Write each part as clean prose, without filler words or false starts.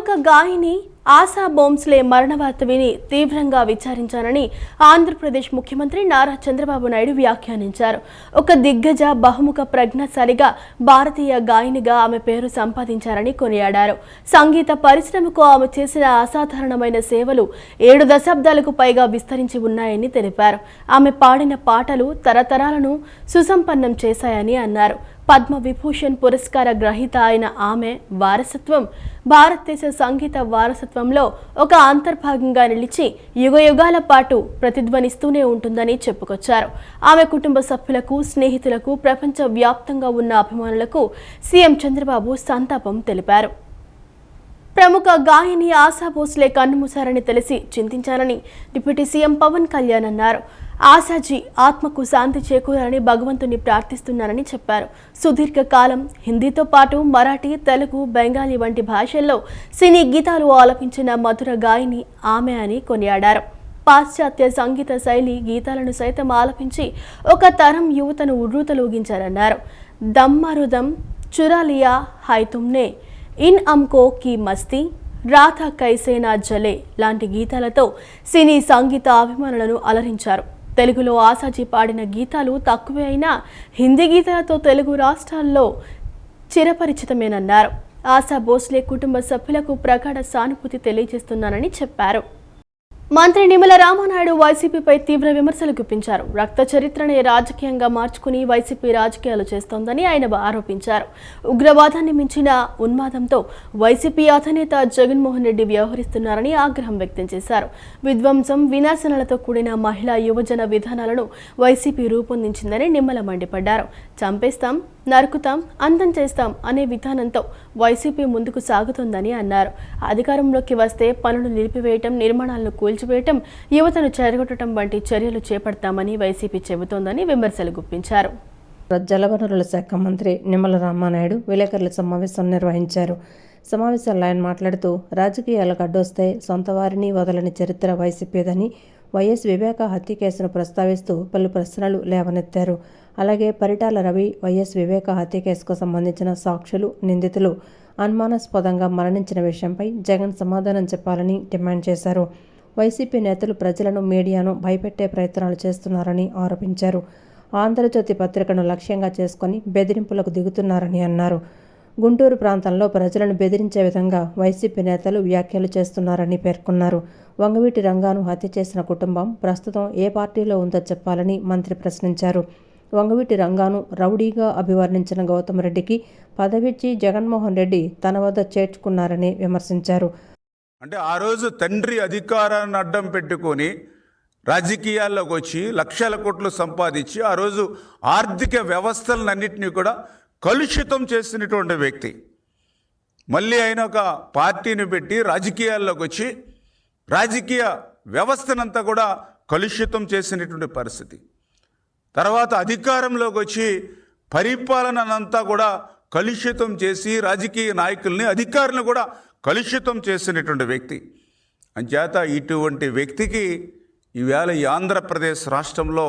ప్రముఖ గాయని ఆశా భోంస్లే మరణ వార్త విని తీవ్రంగా విచారించారని ఆంధ్రప్రదేశ్ ముఖ్యమంత్రి నారా చంద్రబాబు నాయుడు వ్యాఖ్యానించారు. ఒక దిగ్గజ బహుముఖ ప్రజ్ఞాశాలిగా భారతీయ గాయనిగా ఆమె పేరు సంపాదించారని కొనియాడారు. సంగీత పరిశ్రమకు ఆమె చేసిన అసాధారణమైన సేవలు 7 దశాబ్దాలకు పైగా విస్తరించి ఉన్నాయని తెలిపారు. ఆమె పాడిన పాటలు తరతరాలను సుసంపన్నం చేశాయని అన్నారు. పద్మ విభూషణ్ పురస్కార గ్రహీత అయిన ఆమె వారసత్వం భారతదేశ సంగీత వారసత్వంలో ఒక అంతర్భాగంగా నిలిచి యుగయుగాల పాటు ప్రతిధ్వనిస్తూనే ఉంటుందని చెప్పుకొచ్చారు. ఆమె కుటుంబ సభ్యులకు, స్నేహితులకు, ప్రపంచ వ్యాప్తంగా ఉన్న అభిమానులకు సీఎం చంద్రబాబు సంతాపం తెలిపారు. ప్రముఖ గాయని ఆశా భోంస్లే కన్నుమూశారని తెలిసి చింతించానని డిప్యూటీ సీఎం పవన్ కళ్యాణ్ అన్నారు. ఆశాజీ ఆత్మకు శాంతి చేకూరాలని భగవంతుని ప్రార్థిస్తున్నానని చెప్పారు. సుదీర్ఘ కాలం హిందీతో పాటు మరాఠీ, తెలుగు, బెంగాలీ వంటి భాషల్లో సినీ గీతాలు ఆలపించిన మధుర గాయని ఆమె అని కొనియాడారు. పాశ్చాత్య సంగీత శైలి గీతాలను సైతం ఆలపించి ఒక తరం యువతను ఉర్రూతలూగించారన్నారు. దమ్మరుదం, చురాలియా హై తుమ్నే, ఇన్ అమ్కో కీ మస్తీ, రాధా కైసేనా జలే లాంటి గీతాలతో సినీ సంగీత అభిమానులను అలరించారు. తెలుగులో ఆశాజీ పాడిన గీతాలు తక్కువే అయినా హిందీ గీతాలతో తెలుగు రాష్ట్రాల్లో చిరపరిచితమేనన్నారు. ఆశా భోంస్లే కుటుంబ సభ్యులకు ప్రగాఢ సానుభూతి తెలియజేస్తున్నానని చెప్పారు. మంత్రి నిమ్మల రామానాయుడు వైసీపీపై తీవ్ర విమర్శలు గుప్పించారు. రక్త చరిత్రనే రాజకీయంగా మార్చుకుని వైసీపీ రాజకీయాలు చేస్తోందని ఆయన ఆరోపించారు. ఉగ్రవాదాన్ని మించిన ఉన్మాదంతో వైసీపీ అధినేత జగన్మోహన్ రెడ్డి వ్యవహరిస్తున్నారని ఆగ్రహం వ్యక్తం చేశారు. విధ్వంసం, వినాశనాలతో కూడిన మహిళా యువజన విధానాలను వైసీపీ రూపొందించిందని నిమ్మల మండిపడ్డారు. చంపేస్తాం, నరుకుతాం, అంతం చేస్తాం అనే విధానంతో వైసీపీ ముందుకు సాగుతోందని అన్నారు. అధికారంలోకి వస్తే పనులు నిలిపివేయటం, నిర్మాణాలను కూల్చివేయటం, యువతను చెరగొట్టడం వంటి చర్యలు చేపడతామని వైసీపీ చెబుతోందని విమర్శలు గుప్పించారు. జలవనరుల శాఖ మంత్రి నిమ్మల రామానాయుడు విలేకరుల సమావేశం నిర్వహించారు. సమావేశంలో ఆయన మాట్లాడుతూ రాజకీయాలకు అడ్డొస్తే సొంత వారిని వదలని చరిత్ర వైసీపీదని, వైఎస్ వివేక హత్య కేసును ప్రస్తావిస్తూ పలు ప్రశ్నలు లేవనెత్తారు. అలాగే పరిటాల రవి వైఎస్ వివేక హత్య కేసుకు సంబంధించిన సాక్షులు, నిందితులు అనుమానాస్పదంగా మరణించిన విషయంపై జగన్ సమాధానం చెప్పాలని డిమాండ్ చేశారు. వైసీపీ నేతలు ప్రజలను, మీడియాను భయపెట్టే ప్రయత్నాలు చేస్తున్నారని ఆరోపించారు. ఆంధ్రజ్యోతి పత్రికను లక్ష్యంగా చేసుకుని బెదిరింపులకు దిగుతున్నారని అన్నారు. గుంటూరు ప్రాంతంలో ప్రజలను బెదిరించే విధంగా వైసీపీ నేతలు వ్యాఖ్యలు చేస్తున్నారని పేర్కొన్నారు. వంగవీటి రంగాను హత్య చేసిన కుటుంబం ప్రస్తుతం ఏ పార్టీలో ఉందో చెప్పాలని మంత్రి ప్రశ్నించారు. వంగవీటి రంగాను రౌడీగా అభివర్ణించిన గౌతమ్ రెడ్డికి పదవిచ్చి జగన్మోహన్ రెడ్డి తన వద్ద చేర్చుకున్నారని విమర్శించారు. అంటే ఆ రోజు తండ్రి అధికారాన్ని అడ్డం పెట్టుకొని రాజకీయాల్లోకి వచ్చి లక్షల కోట్లు సంపాదించి ఆ రోజు ఆర్థిక వ్యవస్థలన్నింటినీ కూడా కలుషితం చేసినటువంటి వ్యక్తి మళ్ళీ ఆయన ఒక పార్టీని పెట్టి రాజకీయాల్లోకి వచ్చి రాజకీయ వ్యవస్థనంతా కూడా కలుషితం చేసినటువంటి పరిస్థితి. తర్వాత అధికారంలోకి వచ్చి పరిపాలనంతా కూడా కలుషితం చేసి రాజకీయ నాయకుల్ని, అధికారులను కూడా కలుషితం చేసినటువంటి వ్యక్తి. అంచేత ఇటువంటి వ్యక్తికి ఈవేళ ఈ ఆంధ్రప్రదేశ్ రాష్ట్రంలో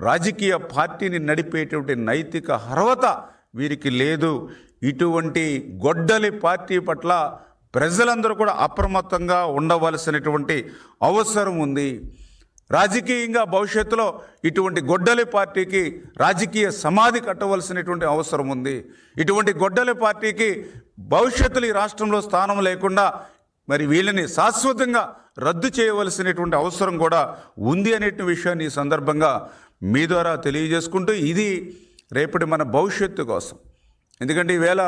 రాజకీయ పార్టీని నడిపేటువంటి నైతిక అర్హత వీరికి లేదు. ఇటువంటి గొడ్డలి పార్టీ పట్ల ప్రజలందరూ కూడా అప్రమత్తంగా ఉండవలసినటువంటి అవసరం ఉంది. రాజకీయంగా భవిష్యత్తులో ఇటువంటి గొడ్డలి పార్టీకి రాజకీయ సమాధి కట్టవలసినటువంటి అవసరం ఉంది. ఇటువంటి గొడ్డలి పార్టీకి భవిష్యత్తులో ఈ రాష్ట్రంలో స్థానం లేకుండా మరి వీళ్ళని శాశ్వతంగా రద్దు చేయవలసినటువంటి అవసరం కూడా ఉంది అనే విషయాన్ని ఈ సందర్భంగా మీ ద్వారా తెలియజేసుకుంటూ, ఇది రేపటి మన భవిష్యత్తు కోసం. ఎందుకంటే ఈవేళ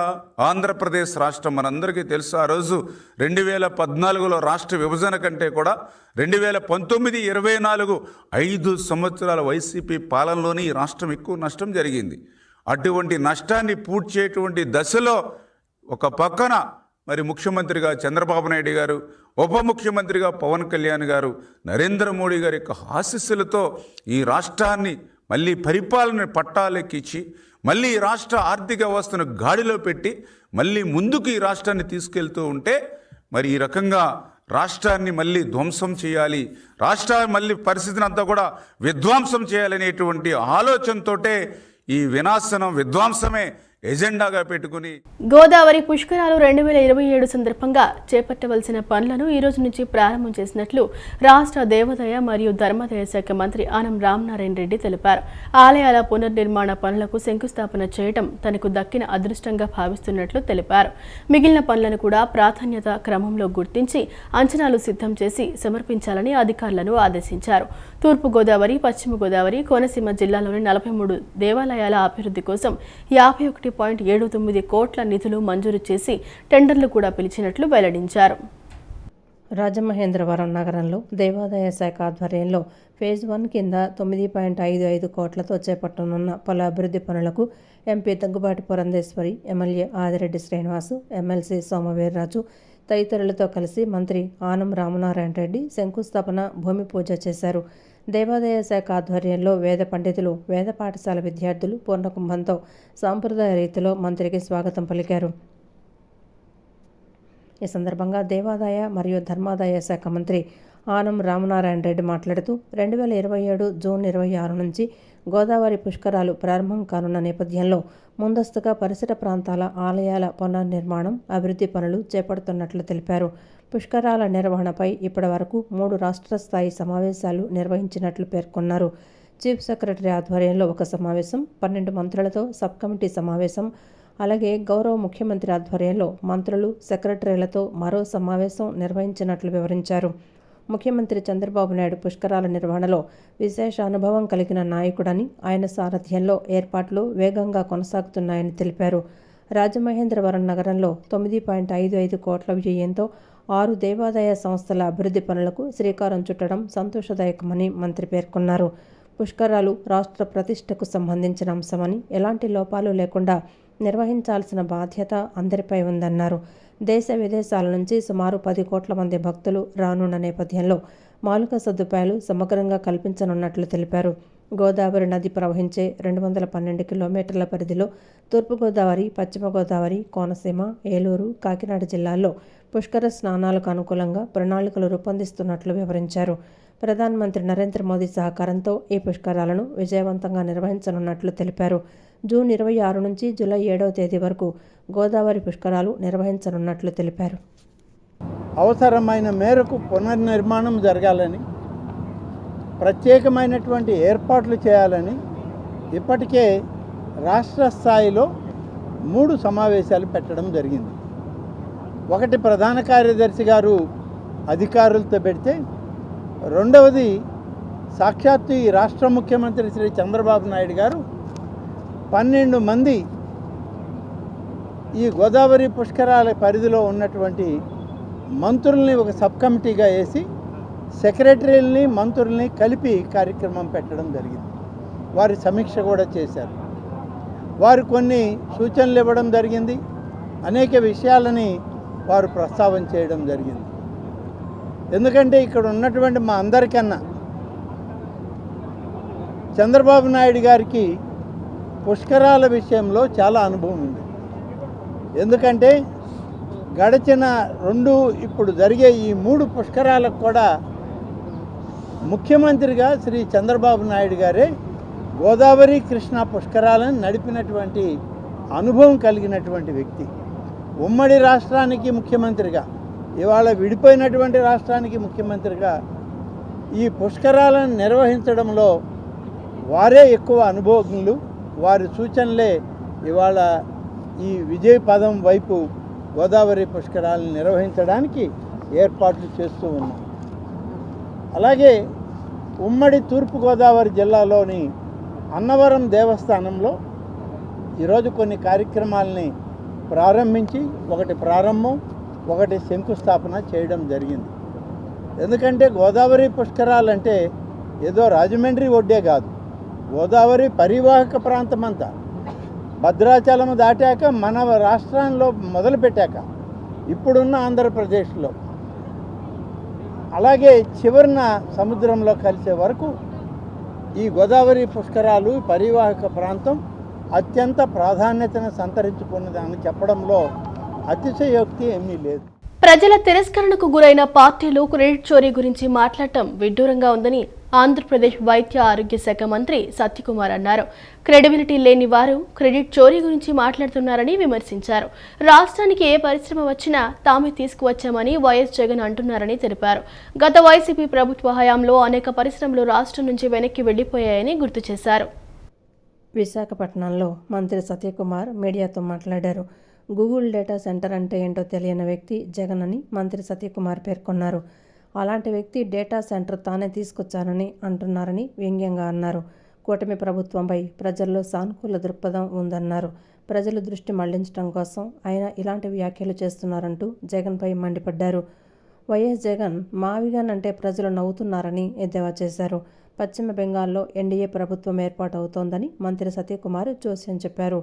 ఆంధ్రప్రదేశ్ రాష్ట్రం మనందరికీ తెలుసు, ఆ రోజు 2014లో రాష్ట్ర విభజన కంటే కూడా 2019, 24 5 సంవత్సరాల వైసీపీ పాలనలోనే ఈ రాష్ట్రం ఎక్కువ నష్టం జరిగింది. అటువంటి నష్టాన్ని పూడ్చేటువంటి దశలో ఒక పక్కన మరి ముఖ్యమంత్రిగా చంద్రబాబు నాయుడు గారు, ఉప ముఖ్యమంత్రిగా పవన్ కళ్యాణ్ గారు, నరేంద్ర మోడీ గారి యొక్క ఆశీస్సులతో ఈ రాష్ట్రాన్ని మళ్ళీ పరిపాలన పట్టాలెక్కించి మళ్ళీ ఈ రాష్ట్ర ఆర్థిక వ్యవస్థను గాడిలో పెట్టి మళ్ళీ ముందుకు ఈ రాష్ట్రాన్ని తీసుకెళ్తూ ఉంటే మరి ఈ రకంగా రాష్ట్రాన్ని మళ్ళీ ధ్వంసం చేయాలి, రాష్ట్రాన్ని మళ్ళీ పరిస్థితిని అంతా కూడా విధ్వంసం చేయాలనేటువంటి ఆలోచనతోటే ఈ వినాశనం, విధ్వంసమే ఎజెండాగా పెట్టుకుని గోదావరి పుష్కరాలు 2027 సందర్భంగా చేపట్టవలసిన పనులను ఈ రోజు నుంచి ప్రారంభం చేసినట్లు రాష్ట్ర దేవాదాయ మరియు ధర్మాదాయ శాఖ మంత్రి ఆనం రామనారాయణ రెడ్డి తెలిపారు. ఆలయాల పునర్నిర్మాణ పనులకు శంకుస్థాపన చేయడం తనకు దక్కిన అదృష్టంగా భావిస్తున్నట్లు తెలిపారు. మిగిలిన పనులను కూడా ప్రాధాన్యత క్రమంలో గుర్తించి అంచనాలు సిద్ధం చేసి సమర్పించాలని అధికారులను ఆదేశించారు. తూర్పు గోదావరి, పశ్చిమ గోదావరి, కోనసీమ జిల్లాలోని 43 దేవాలయాల అభివృద్ధి కోసం 51.79 కోట్ల నిధులు మంజూరు చేసి టెండర్లు కూడా పిలిచినట్లు వెల్లడించారు. రాజమహేంద్రవరం నగరంలో దేవాదాయ శాఖ ఆధ్వర్యంలో ఫేజ్ 1 కింద 9.55 కోట్లతో చేపట్టనున్న పలు అభివృద్ధి పనులకు MP Daggubati Purandeswari, MLA Adireddy Srinivasu, MLC Somaveerraju తదితరులతో కలిసి మంత్రి ఆనం రామనారాయణ రెడ్డి శంకుస్థాపన, భూమి పూజ చేశారు. దేవాదాయ శాఖ ఆధ్వర్యంలో వేద పండితులు, వేద పాఠశాల విద్యార్థులు పూర్ణకుంభంతో సాంప్రదాయ రీతిలో మంత్రికి స్వాగతం పలికారు. ఈ సందర్భంగా దేవాదాయ మరియు ధర్మాదాయ శాఖ మంత్రి ఆనం రామనారాయణ రెడ్డి మాట్లాడుతూ 2027 జూన్ 26 నుంచి గోదావరి పుష్కరాలు ప్రారంభం కానున్న నేపథ్యంలో ముందస్తుగా పరిసర ప్రాంతాల ఆలయాల పునర్నిర్మాణం, అభివృద్ధి పనులు చేపడుతున్నట్లు తెలిపారు. పుష్కరాల నిర్వహణపై ఇప్పటి వరకు 3 రాష్ట్ర స్థాయి సమావేశాలు నిర్వహించినట్లు పేర్కొన్నారు. చీఫ్ సెక్రటరీ ఆధ్వర్యంలో ఒక సమావేశం, 12 మంత్రులతో సబ్ కమిటీ సమావేశం, అలాగే గౌరవ ముఖ్యమంత్రి ఆధ్వర్యంలో మంత్రులు, సెక్రటరీలతో మరో సమావేశం నిర్వహించినట్లు వివరించారు. ముఖ్యమంత్రి చంద్రబాబు నాయుడు పుష్కరాల నిర్వహణలో విశేష అనుభవం కలిగిన నాయకుడని, ఆయన సారథ్యంలో ఏర్పాట్లు వేగంగా కొనసాగుతున్నాయని తెలిపారు. రాజమహేంద్రవరం నగరంలో 9.55 కోట్ల వ్యయంతో 6 దేవాదాయ సంస్థల అభివృద్ధి పనులకు శ్రీకారం చుట్టడం సంతోషదాయకమని మంత్రి పేర్కొన్నారు. పుష్కరాలు రాష్ట్ర ప్రతిష్టకు సంబంధించిన అంశమని, ఎలాంటి లోపాలు లేకుండా నిర్వహించాల్సిన బాధ్యత అందరిపై ఉందన్నారు. దేశ విదేశాల నుంచి సుమారు 10 కోట్ల మంది భక్తులు రానున్న నేపథ్యంలో మౌలిక సదుపాయాలు సమగ్రంగా కల్పించనున్నట్లు తెలిపారు. గోదావరి నది ప్రవహించే 212 కిలోమీటర్ల పరిధిలో తూర్పుగోదావరి, పశ్చిమ గోదావరి, కోనసీమ, ఏలూరు, కాకినాడ జిల్లాల్లో పుష్కర స్నానాలకు అనుకూలంగా ప్రణాళికలు రూపొందిస్తున్నట్లు వివరించారు. ప్రధానమంత్రి నరేంద్ర మోదీ సహకారంతో ఈ పుష్కరాలను విజయవంతంగా నిర్వహించనున్నట్లు తెలిపారు. జూన్ 26 నుంచి జూలై 7వ తేదీ వరకు గోదావరి పుష్కరాలు నిర్వహించనున్నట్లు తెలిపారు. అవసరమైన మేరకు పునర్నిర్మాణం జరగాలని, ప్రత్యేకమైనటువంటి ఏర్పాట్లు చేయాలని ఇప్పటికే రాష్ట్ర స్థాయిలో 3 సమావేశాలు పెట్టడం జరిగింది. ఒకటి ప్రధాన కార్యదర్శి గారు అధికారులతో పెడితే, రెండవది సాక్షాత్తు ఈ రాష్ట్ర ముఖ్యమంత్రి శ్రీ చంద్రబాబు నాయుడు గారు 12 మంది ఈ గోదావరి పుష్కరాల పరిధిలో ఉన్నటువంటి మంత్రుల్ని ఒక సబ్ కమిటీగా వేసి సెక్రటరీలని, మంత్రుల్ని కలిపి కార్యక్రమం పెట్టడం జరిగింది. వారి సమీక్ష కూడా చేశారు. వారు కొన్ని సూచనలు ఇవ్వడం జరిగింది. అనేక విషయాలని వారు ప్రస్తావన చేయడం జరిగింది. ఎందుకంటే ఇక్కడ ఉన్నటువంటి మా అందరికన్నా చంద్రబాబు నాయుడు గారికి పుష్కరాల విషయంలో చాలా అనుభవం ఉంది. ఎందుకంటే గడిచిన 2 ఇప్పుడు జరిగే ఈ 3 పుష్కరాలకు కూడా ముఖ్యమంత్రిగా శ్రీ చంద్రబాబు నాయుడు గారే గోదావరి, కృష్ణా పుష్కరాలను నడిపినటువంటి అనుభవం కలిగినటువంటి వ్యక్తి. ఉమ్మడి రాష్ట్రానికి ముఖ్యమంత్రిగా, ఇవాళ విడిపోయినటువంటి రాష్ట్రానికి ముఖ్యమంత్రిగా ఈ పుష్కరాలను నిర్వహించడంలో వారే ఎక్కువ అనుభవజ్ఞులు. వారి సూచనలే ఇవాళ ఈ విజయ పదం వైపు గోదావరి పుష్కరాలను నిర్వహించడానికి ఏర్పాట్లు చేస్తూ ఉన్నాం. అలాగే ఉమ్మడి తూర్పుగోదావరి జిల్లాలోని అన్నవరం దేవస్థానంలో ఈరోజు కొన్ని కార్యక్రమాలని ప్రారంభించి, ఒకటి ప్రారంభం, ఒకటి శంకుస్థాపన చేయడం జరిగింది. ఎందుకంటే గోదావరి పుష్కరాలంటే ఏదో రాజమండ్రి ఒడ్డే కాదు, గోదావరి పరివాహక ప్రాంతం అంతా భద్రాచలం దాటాక మన రాష్ట్రంలో మొదలుపెట్టాక ఇప్పుడున్న ఆంధ్రప్రదేశ్లో, అలాగే చివరిన సముద్రంలో కలిసే వరకు ఈ గోదావరి పుష్కరాలు, పరివాహక ప్రాంతం అత్యంత ప్రాధాన్యతను సంతరించుకున్నది అని చెప్పడంలో అతిశయోక్తి ఏమీ లేదు. ప్రజల తిరస్కరణకు గురైన పార్టీలు క్రెడిట్ చోరీ గురించి మాట్లాడటం విడ్డూరంగా ఉందని ఆంధ్రప్రదేశ్ వైద్య ఆరోగ్య శాఖ మంత్రి సత్యకుమార్ అన్నారు. క్రెడిబిలిటీ లేని వారు క్రెడిట్ చోరీ గురించి మాట్లాడుతున్నారని విమర్శించారు. రాష్ట్రానికి ఏ పరిశ్రమ వచ్చినా తామే తీసుకువచ్చామని వైఎస్ జగన్ అంటున్నారని తెలిపారు. గత వైసీపీ ప్రభుత్వ హయాంలో అనేక పరిశ్రమలు రాష్ట్రం నుంచి వెనక్కి వెళ్లిపోయాయని గుర్తు చేశారు. విశాఖపట్నంలో మంత్రి సత్యకుమార్ మీడియాతో మాట్లాడారు. గూగుల్ డేటా సెంటర్ అంటే ఏంటో తెలియని వ్యక్తి జగన్ అని మంత్రి సత్యకుమార్ పేర్కొన్నారు. అలాంటి వ్యక్తి డేటా సెంటర్ తానే తీసుకొచ్చానని అంటున్నారని వ్యంగ్యంగా అన్నారు. కూటమి ప్రభుత్వంపై ప్రజల్లో సానుకూల దృక్పథం ఉందన్నారు. ప్రజల దృష్టి మళ్లించడం కోసం ఆయన ఇలాంటి వ్యాఖ్యలు చేస్తున్నారంటూ జగన్పై మండిపడ్డారు. వైఎస్ జగన్ మావిగన్ అంటే ప్రజలు నవ్వుతున్నారని ఎద్దేవా చేశారు. పశ్చిమ బెంగాల్లో ఎన్డీఏ ప్రభుత్వం ఏర్పాటు అవుతోందని మంత్రి సత్యకుమార్ జోస్యం చెప్పారు.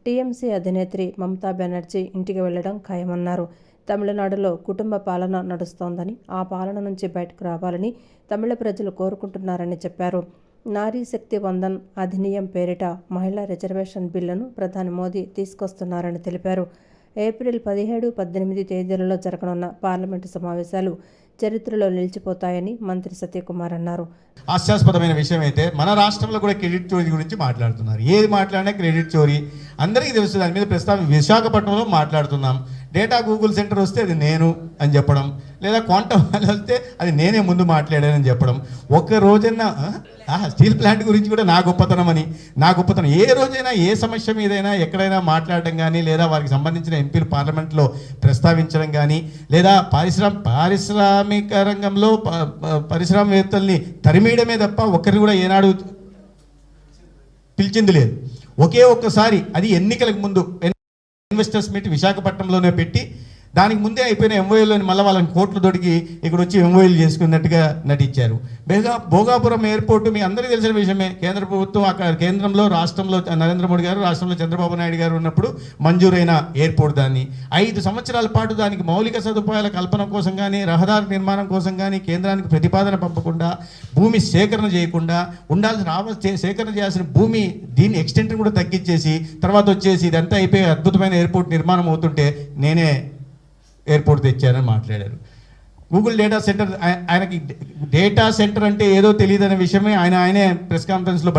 టీఎంసీ అధినేత్రి మమతా బెనర్జీ ఇంటికి వెళ్లడం ఖాయమన్నారు. తమిళనాడులో కుటుంబ పాలన నడుస్తోందని, ఆ పాలన నుంచి బయటకు రావాలని తమిళ ప్రజలు కోరుకుంటున్నారని చెప్పారు. నారీ శక్తి వందన్ అధినియం పేరిట మహిళా రిజర్వేషన్ బిల్లును ప్రధాని మోదీ తీసుకొస్తున్నారని తెలిపారు. ఏప్రిల్ 17, 18 తేదీలలో జరగనున్న పార్లమెంటు సమావేశాలు చరిత్రలో నిలిచిపోతాయని మంత్రి సత్యకుమార్ అన్నారు. హాస్యాస్పదమైన విషయం అయితే మన రాష్ట్రంలో కూడా క్రెడిట్ చోరీ గురించి మాట్లాడుతున్నారు. ఏది మాట్లాడినా క్రెడిట్ చోరీ అందరికీ తెలుసు. దాని మీద ప్రస్తుతం విశాఖపట్నంలో మాట్లాడుతున్నాం. డేటా గూగుల్ సెంటర్ వస్తే అది నేను అని చెప్పడం, లేదా క్వాంటమ్ వ్యాలీ వస్తే అది నేనే ముందు మాట్లాడానని చెప్పడం. ఒక్క రోజైనా స్టీల్ ప్లాంట్ గురించి కూడా నా గొప్పతనం ఏ రోజైనా ఏ సమస్య మీదైనా ఎక్కడైనా మాట్లాడడం కానీ, లేదా వారికి సంబంధించిన ఎంపీలు పార్లమెంట్లో ప్రస్తావించడం కానీ, లేదా పారిశ్రామిక రంగంలో పరిశ్రమవేత్తల్ని తరిమేయడమే తప్ప ఒక్కరిని కూడా ఏనాడు పిలిచింది లేదు. ఒక్కసారి అది ఎన్నికలకు ముందు ఇన్వెస్టర్స్ మీట్ విశాఖపట్నంలోనే పెట్టి దానికి ముందే అయిపోయిన ఎంఓఏలోని మళ్ళీ వాళ్ళని కోట్లు దొడికి ఇక్కడ వచ్చి ఎంఓఏలు చేసుకున్నట్టుగా నటించారు. భోగాపురం ఎయిర్పోర్టు మీ అందరికీ తెలిసిన విషయమే. కేంద్ర ప్రభుత్వం అక్కడ కేంద్రంలో, రాష్ట్రంలో నరేంద్ర మోడీ గారు, రాష్ట్రంలో చంద్రబాబు నాయుడు గారు ఉన్నప్పుడు మంజూరైన ఎయిర్పోర్ట్. దాన్ని 5 సంవత్సరాల పాటు దానికి మౌలిక సదుపాయాల కల్పన కోసం కానీ, రహదారి నిర్మాణం కోసం కానీ కేంద్రానికి ప్రతిపాదన పంపకుండా, భూమి సేకరణ చేయకుండా సేకరణ చేయాల్సిన భూమి దీన్ని ఎక్స్టెంట్ కూడా తగ్గించేసి తర్వాత వచ్చేసి ఇదంతా అయిపోయి అద్భుతమైన ఎయిర్పోర్ట్ నిర్మాణం అవుతుంటే నేనే ఎయిర్పోర్ట్ తెచ్చానని మాట్లాడారు. గూగుల్ డేటా సెంటర్, ఆయనకి డేటా సెంటర్ అంటే ఏదో తెలియదనే విషయమే ఆయనే ప్రెస్ కాన్ఫరెన్స్లో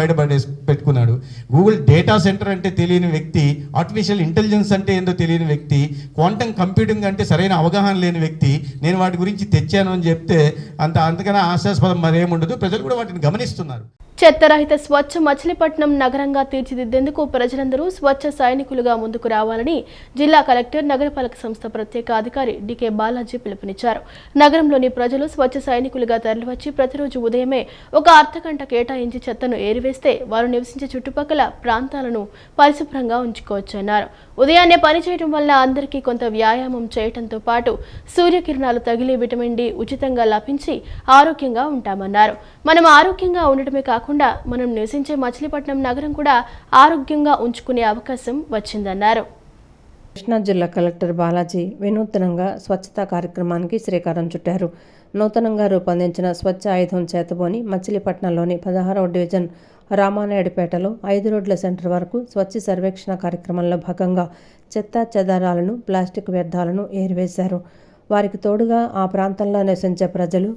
పెట్టుకున్నాడు. గూగుల్ డేటా సెంటర్ అంటే తెలియని వ్యక్తి, ఆర్టిఫిషియల్ ఇంటెలిజెన్స్ అంటే ఏందో తెలియని వ్యక్తి, క్వాంటమ్ కంప్యూటింగ్ అంటే సరైన అవగాహన లేని వ్యక్తి నేను వాటి గురించి తెచ్చాను అని చెప్తే అంతకన్నా హాస్యాస్పదం మరేముండదు. ప్రజలు కూడా వాటిని గమనిస్తున్నారు. చెత్తరహిత స్వచ్ఛ మచిలీపట్నం నగరంగా తీర్చిదిద్దేందుకు ప్రజలందరూ స్వచ్ఛ సైనికులుగా ముందుకు రావాలని జిల్లా కలెక్టర్, నగరపాలక సంస్థ ప్రత్యేక అధికారి డికే బాలాజీ పిలుపునిచ్చారు. నగరంలోని ప్రజలు స్వచ్ఛ సైనికులుగా తరలివచ్చి ప్రతిరోజు ఉదయమే ఒక అర్ధగంట కేటాయించి చెత్తను ఏరివేస్తే వారు నివసించే చుట్టుపక్కల ప్రాంతాలను పరిశుభ్రంగా ఉంచుకోవచ్చన్నారు. ఉదయాన్నే పనిచేయడం వల్ల అందరికీ కొంత వ్యాయామం చేయడంతో పాటు సూర్యకిరణాలు తగిలి విటమిన్ డి ఉచితంగా లభించి ఆరోగ్యంగా ఉంటామన్నారు. మనం ఆరోగ్యంగా ఉండటమే కాకుండా మనం నివసించే మచిలీపట్నం నగరం కూడా ఆరోగ్యంగా ఉంచుకునే అవకాశం వచ్చిందన్నారు. కృష్ణా జిల్లా కలెక్టర్ బాలాజీ వినూత్నంగా స్వచ్ఛతా కార్యక్రమానికి శ్రీకారం చుట్టారు. నూతనంగా రూపొందించిన స్వచ్ఛ ఆయుధం చేతబోని మచిలీపట్నంలోని 16వ డివిజన్ రామానాయుడుపేటలో 5 రోడ్ల సెంటర్ వరకు స్వచ్ఛ సర్వేక్షణ కార్యక్రమంలో భాగంగా చెత్త చెదారాలను, ప్లాస్టిక్ వ్యర్థాలను ఏరివేశారు. వారికి తోడుగా ఆ ప్రాంతంలో నివసించే ప్రజలు,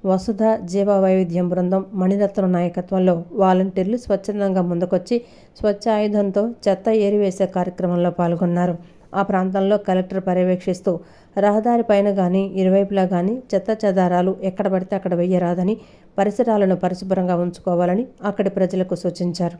వసుధ జీవ వైవిధ్యం బృందం మణిరత్నం నాయకత్వంలో వాలంటీర్లు స్వచ్ఛందంగా ముందుకొచ్చి స్వచ్ఛ ఆయుధంతో చెత్త ఏరివేసే కార్యక్రమంలో పాల్గొన్నారు. ఆ ప్రాంతంలో కలెక్టర్ పర్యవేక్షిస్తూ రహదారి పైన కానీ, ఇరువైపులా కానీ చెత్త చెదారాలు ఎక్కడ పడితే అక్కడ వెయ్యరాదని, పరిసరాలను పరిశుభ్రంగా ఉంచుకోవాలని అక్కడి ప్రజలకు సూచించారు.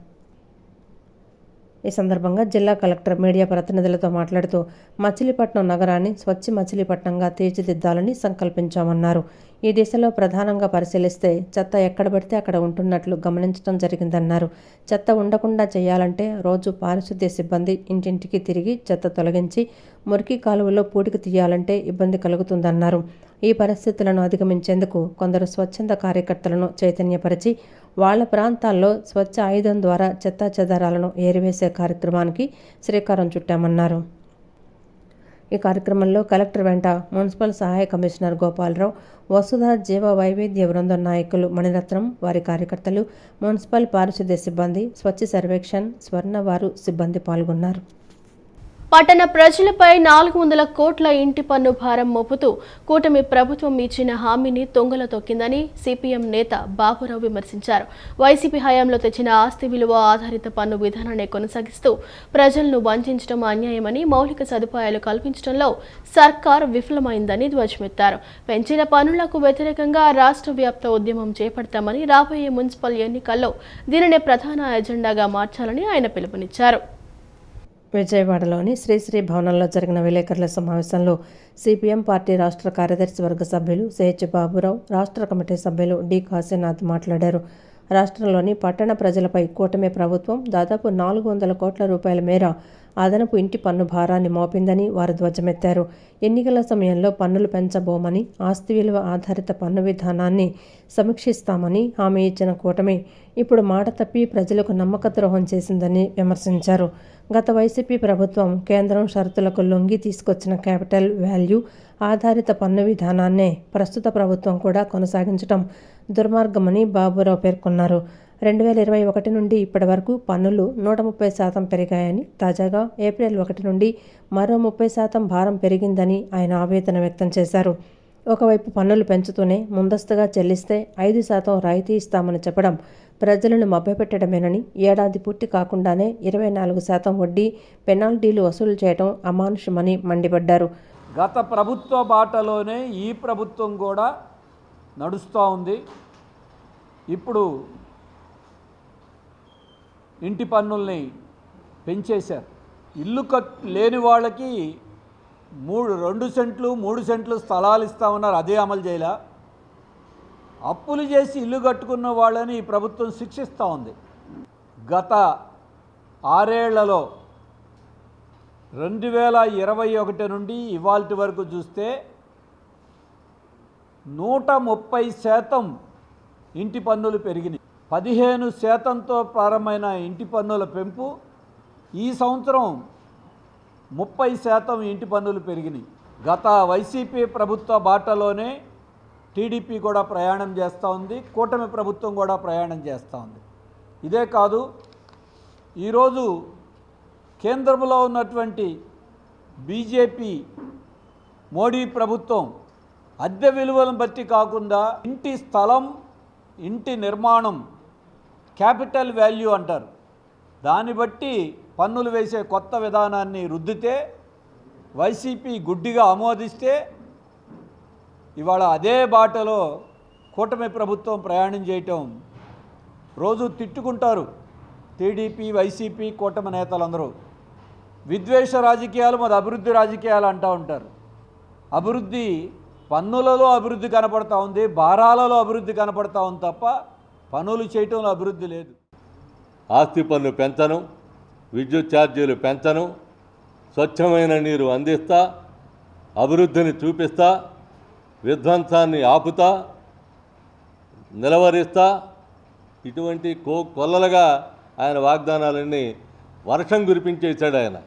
ఈ సందర్భంగా జిల్లా కలెక్టర్ మీడియా ప్రతినిధులతో మాట్లాడుతూ మచిలీపట్నం నగరాన్ని స్వచ్ఛ మచిలీపట్నంగా తీర్చిదిద్దాలని సంకల్పించామన్నారు. ఈ దిశలో ప్రధానంగా పరిశీలిస్తే చెత్త ఎక్కడ పడితే అక్కడ ఉంటున్నట్లు గమనించడం జరిగిందన్నారు. చెత్త ఉండకుండా చేయాలంటే రోజు పారిశుద్ధ్య సిబ్బంది ఇంటింటికి తిరిగి చెత్త తొలగించి మురికి కాలువలో పూడికి తీయాలంటే ఇబ్బంది కలుగుతుందన్నారు. ఈ పరిస్థితులను అధిగమించేందుకు కొందరు స్వచ్ఛంద కార్యకర్తలను చైతన్యపరిచి వాళ్ల ప్రాంతాల్లో స్వచ్ఛ ఆయుధం ద్వారా చెత్తా చెదారాలను ఏరివేసే కార్యక్రమానికి శ్రీకారం చుట్టామన్నారు. ఈ కార్యక్రమంలో కలెక్టర్ వెంట మున్సిపల్ సహాయ కమిషనర్ గోపాలరావు, వసుధ జీవ వైవిధ్య బృందం నాయకులు మణిరత్నం, వారి కార్యకర్తలు, మున్సిపల్ పారిశుద్ధ్య సిబ్బంది, స్వచ్ఛ సర్వేక్షణ్, స్వర్ణవారు సిబ్బంది పాల్గొన్నారు. పట్టణ ప్రజలపై 400 కోట్ల ఇంటి పన్ను భారం మోపుతూ కూటమి ప్రభుత్వం ఇచ్చిన హామీని తొంగలో తొక్కిందని సిపిఎం నేత బాబురావు విమర్శించారు. వైసీపీ హయాంలో తెచ్చిన ఆస్తి విలువ ఆధారిత పన్ను విధానాన్ని కొనసాగిస్తూ ప్రజలను వంచడం అన్యాయమని, మౌలిక సదుపాయాలు కల్పించడంలో సర్కార్ విఫలమైందని ధ్వజమెత్తారు. పెంచిన పన్నులకు వ్యతిరేకంగా రాష్ట్ర వ్యాప్త ఉద్యమం చేపడతామని, రాబోయే మున్సిపల్ ఎన్నికల్లో దీనిని ప్రధాన ఎజెండాగా మార్చాలని ఆయన పిలుపునిచ్చారు. విజయవాడలోని శ్రీశ్రీ భవనంలో జరిగిన విలేకరుల సమావేశంలో సిపిఎం పార్టీ రాష్ట్ర కార్యదర్శి వర్గ సభ్యులు సిహెచ్ బాబురావు, రాష్ట్ర కమిటీ సభ్యులు డి కాశీనాథ్ మాట్లాడారు. రాష్ట్రంలోని పట్టణ ప్రజలపై కూటమి ప్రభుత్వం దాదాపు 400 కోట్ల రూపాయల మేర అదనపు ఇంటి పన్ను భారాన్ని మోపిందని వారు ధ్వజమెత్తారు. ఎన్నికల సమయంలో పన్నులు పెంచబోమని, ఆస్తి విలువ ఆధారిత పన్ను విధానాన్ని సమీక్షిస్తామని హామీ ఇచ్చిన కూటమి ఇప్పుడు మాట తప్పి ప్రజలకు నమ్మక ద్రోహం చేసిందని విమర్శించారు. గత వైసీపీ ప్రభుత్వం కేంద్రం షరతులకు లొంగి తీసుకొచ్చిన క్యాపిటల్ వాల్యూ ఆధారిత పన్ను విధానాన్నే ప్రస్తుత ప్రభుత్వం కూడా కొనసాగించడం దుర్మార్గమని బాబురావు పేర్కొన్నారు. 2021 నుండి ఇప్పటి వరకు పన్నులు 130% పెరిగాయని, తాజాగా ఏప్రిల్ 1 నుండి మరో 30% భారం పెరిగిందని ఆయన ఆవేదన వ్యక్తం చేశారు. ఒకవైపు పన్నులు పెంచుతూనే ముందస్తుగా చెల్లిస్తే 5% రాయితీ ఇస్తామని చెప్పడం ప్రజలను మభ్యపెట్టడమేనని, ఏడాది పూర్తి కాకుండానే 24% వడ్డీ పెనాల్టీలు వసూలు చేయడం అమానుషమని మండిపడ్డారు. గత ప్రభుత్వ బాటలోనే ఈ ప్రభుత్వం కూడా నడుస్తూ ఉంది. ఇప్పుడు ఇంటి పన్నుల్ని పెంచేశారు. ఇల్లు లేని వాళ్ళకి 2 సెంట్లు 3 సెంట్లు స్థలాలు ఇస్తామన్నారు, అదే అమలు చేయలే. అప్పులు చేసి ఇల్లు కట్టుకున్న వాళ్ళని ఈ ప్రభుత్వం శిక్షిస్తూ ఉంది. గత 6 ఏళ్లలో 2021 నుండి ఇవాల్టి వరకు చూస్తే 130% ఇంటి పన్నులు పెరిగినాయి. 15%తో ప్రారంభమైన ఇంటి పన్నుల పెంపు ఈ సంవత్సరం 30% ఇంటి పన్నులు పెరిగినాయి. గత వైసీపీ ప్రభుత్వ బాటలోనే టీడీపీ కూడా ప్రయాణం చేస్తూ ఉంది, కూటమి ప్రభుత్వం కూడా ప్రయాణం చేస్తూ ఉంది. ఇదే కాదు, ఈరోజు కేంద్రంలో ఉన్నటువంటి బీజేపీ మోడీ ప్రభుత్వం అద్దె విలువలను బట్టి కాకుండా ఇంటి స్థలం, ఇంటి నిర్మాణం, క్యాపిటల్ వాల్యూ అంటారు, దాన్ని బట్టి పన్నులు వేసే కొత్త విధానాన్ని రుద్దితే, వైసీపీ గుడ్డిగా ఆమోదిస్తే ఇవాళ అదే బాటలో కూటమి ప్రభుత్వం ప్రయాణం చేయటం రోజు తిట్టుకుంటారు టీడీపీ, వైసీపీ, కూటమి నేతలందరూ. విద్వేష రాజకీయాలు, మాది అభివృద్ధి రాజకీయాలు అంటూ ఉంటారు. అభివృద్ధి పన్నులలో అభివృద్ధి కనపడతా ఉంది, భారాలలో అభివృద్ధి కనపడతా ఉంది తప్ప పన్నులు చేయటంలో అభివృద్ధి లేదు. ఆస్తి పన్ను పెంచను, విద్యుత్ ఛార్జీలు పెంచను, స్వచ్ఛమైన నీరు అందిస్తా, అభివృద్ధిని చూపిస్తా, విధ్వంసాన్ని ఆపుతా, నిలవరిస్తా, ఇటువంటి కొల్లలుగా ఆయన వాగ్దానాలన్నీ వర్షం కురిపించేశాడు. ఆయన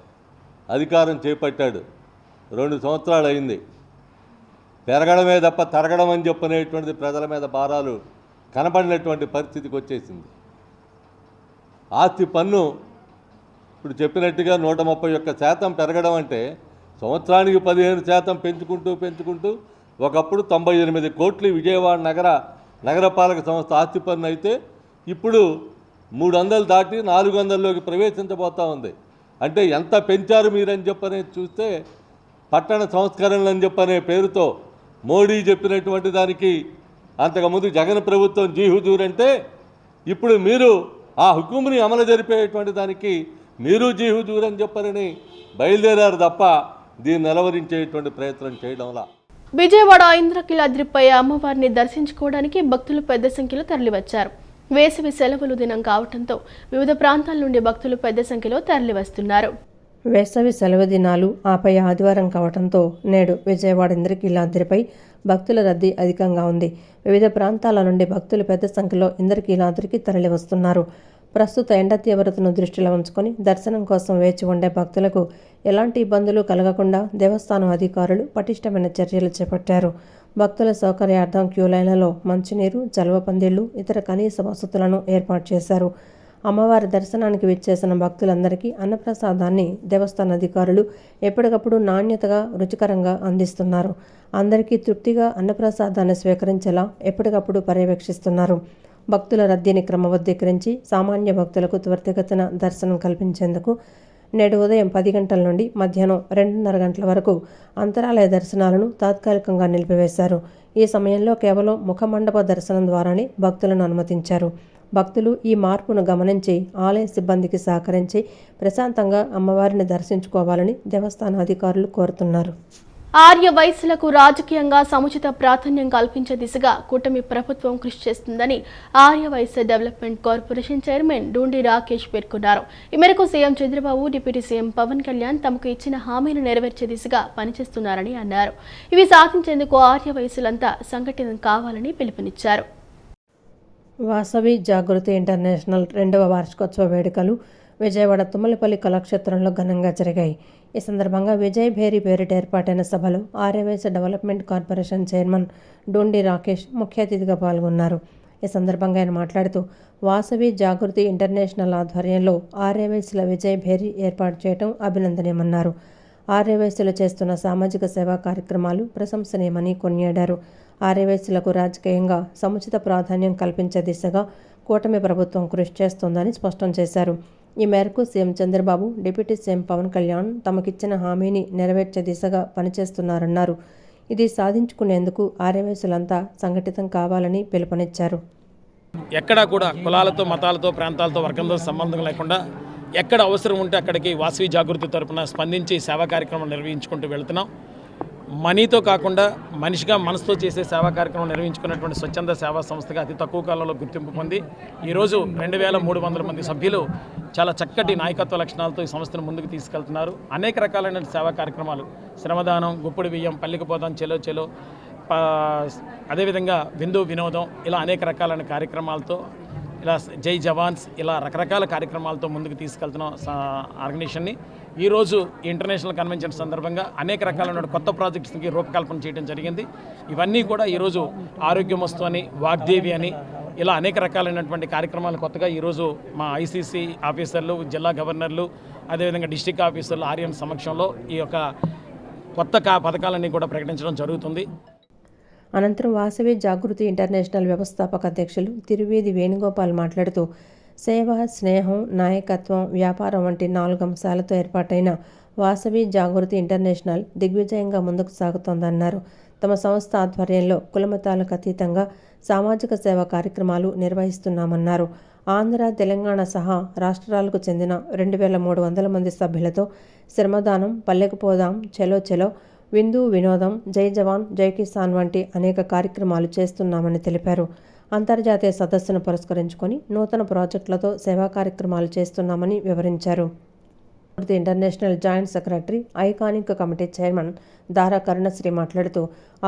అధికారం చేపట్టాడు, 2 సంవత్సరాలు అయింది. పెరగడమే తప్ప తరగడం అని చెప్పనేటువంటిది ప్రజల మీద భారాలు కనపడినటువంటి పరిస్థితికి వచ్చేసింది. ఆస్తి పన్ను ఇప్పుడు చెప్పినట్టుగా 131% పెరగడం అంటే సంవత్సరానికి 15% పెంచుకుంటూ ఒకప్పుడు 98 కోట్లు విజయవాడ నగరపాలక సంస్థ ఆస్తి పన్ను అయితే ఇప్పుడు 300 దాటి 400లోకి ప్రవేశించబోతూ ఉంది. అంటే ఎంత పెంచారు మీరని చెప్పనే చూస్తే, పట్టణ సంస్కరణలు అని చెప్పనే పేరుతో మోడీ చెప్పినటువంటి దానికి అంతకుముందు జగన్ ప్రభుత్వం జీ హుజూర్ అంటే, ఇప్పుడు మీరు ఆ హుకుముని అమలు జరిపేటువంటి దానికి మీరు జీ హుజూర్ అని చెప్పని బయలుదేరారు తప్ప దీన్ని నిలవరించేటువంటి ప్రయత్నం చేయడంలా. విజయవాడ ఇంద్రకీలాద్రిపై అమ్మవారిని దర్శించుకోవడానికి భక్తులు పెద్ద సంఖ్యలో తరలివచ్చారు. వేసవి సెలవులు దినం కావడంతో వివిధ ప్రాంతాల నుండి భక్తులు పెద్ద సంఖ్యలో తరలివస్తున్నారు. వేసవి సెలవు దినాలు ఆపై ఆదివారం కావడంతో నేడు విజయవాడ ఇంద్రకీలాద్రిపై భక్తుల రద్దీ అధికంగా ఉంది. వివిధ ప్రాంతాల నుండి భక్తులు పెద్ద సంఖ్యలో ఇంద్రకీలాద్రికి తరలి వస్తున్నారు. ప్రస్తుత ఎండ తీవ్రతను దృష్టిలో ఉంచుకొని దర్శనం కోసం వేచి ఉండే భక్తులకు ఎలాంటి ఇబ్బందులు కలగకుండా దేవస్థానం అధికారులు పటిష్టమైన చర్యలు చేపట్టారు. భక్తుల సౌకర్యార్థం క్యూలైన్లలో మంచినీరు, చలువ పందిళ్లు, ఇతర కనీస వసతులను ఏర్పాటు చేశారు. అమ్మవారి దర్శనానికి విచ్చేసిన భక్తులందరికీ అన్నప్రసాదాన్ని దేవస్థాన అధికారులు ఎప్పటికప్పుడు నాణ్యతగా రుచికరంగా అందిస్తున్నారు. అందరికీ తృప్తిగా అన్నప్రసాదాన్ని స్వీకరించేలా ఎప్పటికప్పుడు పర్యవేక్షిస్తున్నారు. భక్తుల రద్దీని క్రమబద్ధీకరించి సామాన్య భక్తులకు త్వరితగతిన దర్శనం కల్పించేందుకు నేడు ఉదయం 10 గంటల నుండి మధ్యాహ్నం 2:30 గంటల వరకు అంతరాలయ దర్శనాలను తాత్కాలికంగా నిలిపివేశారు. ఈ సమయంలో కేవలం ముఖమండప దర్శనం ద్వారానే భక్తులను అనుమతించారు. భక్తులు ఈ మార్పును గమనించి ఆలయ సిబ్బందికి సహకరించి ప్రశాంతంగా అమ్మవారిని దర్శించుకోవాలని దేవస్థాన అధికారులు కోరుతున్నారు. ఆర్య వయస్సులకు రాజకీయంగా సముచిత ప్రాధాన్యం కల్పించే దిశగా కూటమి ప్రభుత్వం కృషి చేస్తుందని ఆర్య వయస్సు development corporation chairman Dhoondi Rakesh పేర్కొన్నారు. ఈ మేరకు CM Chandrababu, deputy CM Pawan Kalyan తమకు ఇచ్చిన హామీలు నెరవేర్చే దిశగా పనిచేస్తున్నారని అన్నారు. ఇవి సాధించేందుకు ఆర్య వయస్సులంతా సంఘటితం కావాలని పిలుపునిచ్చారు. వాసవి జాగృతి ఇంటర్నేషనల్ 2వ వార్షికోత్సవ వేడుకలు విజయవాడ తుమ్మలపల్లి కళాక్షేత్రంలో ఘనంగా జరిగాయి. ఈ సందర్భంగా విజయ్ భేరి పేరిట ఏర్పాటైన సభలో Aryavysya development corporation chairman Dhoondi Rakesh ముఖ్య అతిథిగా పాల్గొన్నారు. ఈ సందర్భంగా ఆయన మాట్లాడుతూ వాసవి జాగృతి ఇంటర్నేషనల్ ఆధ్వర్యంలో ఆర్యవైశ్యుల విజయ్ భేరి ఏర్పాటు చేయడం అభినందనీయమన్నారు. ఆర్యవైశ్యులు చేస్తున్న సామాజిక సేవా కార్యక్రమాలు ప్రశంసనీయమని కొనియాడారు. ఆర్యవైశ్యులకు రాజకీయంగా సముచిత ప్రాధాన్యం కల్పించే దిశగా కూటమి ప్రభుత్వం కృషి చేస్తోందని స్పష్టం చేశారు. ఈ మేరకు CM Chandrababu, deputy CM Pawan Kalyan తమకిచ్చిన హామీని నెరవేర్చే దిశగా పనిచేస్తున్నారన్నారు. ఇది సాధించుకునేందుకు ఆర్యవైశ్యులంతా సంఘటితం కావాలని పిలుపునిచ్చారు. ఎక్కడా కూడా కులాలతో, మతాలతో, ప్రాంతాలతో, వర్గంతో సంబంధం లేకుండా ఎక్కడ అవసరం ఉంటే అక్కడికి వాసవి జాగృతి తరపున స్పందించి సేవా కార్యక్రమం నిర్వహించుకుంటూ వెళుతున్నాం. మనీతో కాకుండా మనిషిగా మనసుతో చేసే సేవా కార్యక్రమం నిర్వహించుకున్నటువంటి స్వచ్ఛంద సేవా సంస్థగా అతి తక్కువ కాలంలో గుర్తింపు పొంది ఈరోజు 2300 మంది సభ్యులు చాలా చక్కటి నాయకత్వ లక్షణాలతో ఈ సంస్థను ముందుకు తీసుకెళ్తున్నారు. అనేక రకాలైన సేవా కార్యక్రమాలు, శ్రమదానం, గుప్పుడు బియ్యం, పల్లికి పోదాం, చెలో చెలో, అదేవిధంగా విందు వినోదం, ఇలా అనేక రకాలైన కార్యక్రమాలతో, ఇలా జై జవాన్స్, ఇలా రకరకాల కార్యక్రమాలతో ముందుకు తీసుకెళ్తున్నాం ఆర్గనైజేషన్ని. ఈరోజు ఇంటర్నేషనల్ కన్వెన్షన్ సందర్భంగా అనేక రకాలైన కొత్త ప్రాజెక్ట్స్కి రూపకల్పన చేయడం జరిగింది. ఇవన్నీ కూడా ఈరోజు ఆరోగ్యమస్తు అని, వాగ్దేవి అని, ఇలా అనేక రకాలైనటువంటి కార్యక్రమాలు కొత్తగా ఈరోజు మా ఐసీసీ ఆఫీసర్లు, జిల్లా గవర్నర్లు, అదేవిధంగా డిస్టిక్ ఆఫీసర్లు ఆర్యన్ సమక్షంలో ఈ యొక్క కొత్త పథకాలన్నీ కూడా ప్రకటించడం జరుగుతుంది. అనంతరం వాసవి జాగృతి ఇంటర్నేషనల్ వ్యవస్థాపక అధ్యక్షులు తిరువేది వేణుగోపాల్ మాట్లాడుతూ సేవ, స్నేహం, నాయకత్వం, వ్యాపారం వంటి 4 అంశాలతో ఏర్పాటైన వాసవి జాగృతి ఇంటర్నేషనల్ దిగ్విజయంగా ముందుకు సాగుతోందన్నారు. తమ సంస్థ ఆధ్వర్యంలో కులమతాలకు అతీతంగా సామాజిక సేవా కార్యక్రమాలు నిర్వహిస్తున్నామన్నారు. ఆంధ్ర, తెలంగాణ సహా రాష్ట్రాలకు చెందిన 2300 మంది సభ్యులతో శ్రమదానం, పల్లెకు పోదాం, చెలో చెలో, విందు వినోదం, జై జవాన్, జై కిసాన్ వంటి అనేక కార్యక్రమాలు చేస్తున్నామని తెలిపారు. అంతర్జాతీయ సదస్సును పురస్కరించుకొని నూతన ప్రాజెక్టులతో సేవా కార్యక్రమాలు చేస్తున్నామని వివరించారు. International joint secretary, iconic committee chairman దారా కరుణశ్రీ మాట్లాడుతూ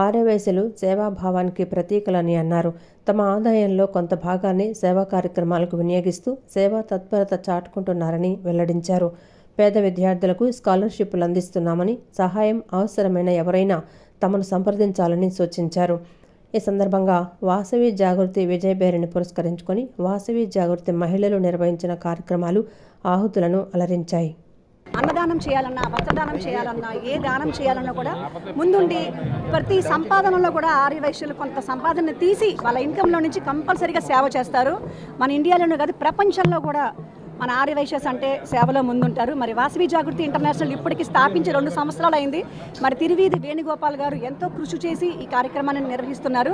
ఆర్యవైశ్యులు సేవాభావానికి ప్రతీకలని అన్నారు. తమ ఆదాయంలో కొంత భాగాన్ని సేవా కార్యక్రమాలకు వినియోగిస్తూ సేవా తత్పరత చాటుకుంటున్నారని వెల్లడించారు. పేద విద్యార్థులకు స్కాలర్షిప్లు అందిస్తున్నామని, సహాయం అవసరమైన ఎవరైనా తమను సంప్రదించాలని సూచించారు. ఈ సందర్భంగా వాసవి జాగృతి విజయ్ బేరిని పురస్కరించుకొని వాసవి జాగృతి మహిళలు నిర్వహించిన కార్యక్రమాలు ఆహుతులను అలరించాయి. అన్నదానం చేయాలన్నా, వస్త్రదానం చేయాలన్నా, ఏ దానం చేయాలన్నా కూడా ముందుండి ప్రతి సంపాదనలో కూడా ఆర్యవైశ్యులు కొంత సంపాదన తీసి వాళ్ళ ఇన్కంలో నుంచి కంపల్సరీగా సేవ చేస్తారు. మన ఇండియాలోనే కాదు, ప్రపంచంలో కూడా మన ఆర్యవైశ్యస్ అంటే సేవలో ముందుంటారు. మరి వాసవి జాగృతి ఇంటర్నేషనల్ ఇప్పటికీ స్థాపించి 2 సంవత్సరాలు అయింది. మరి తిరువీధి వేణుగోపాల్ గారు ఎంతో కృషి చేసి ఈ కార్యక్రమాన్ని నిర్వహిస్తున్నారు.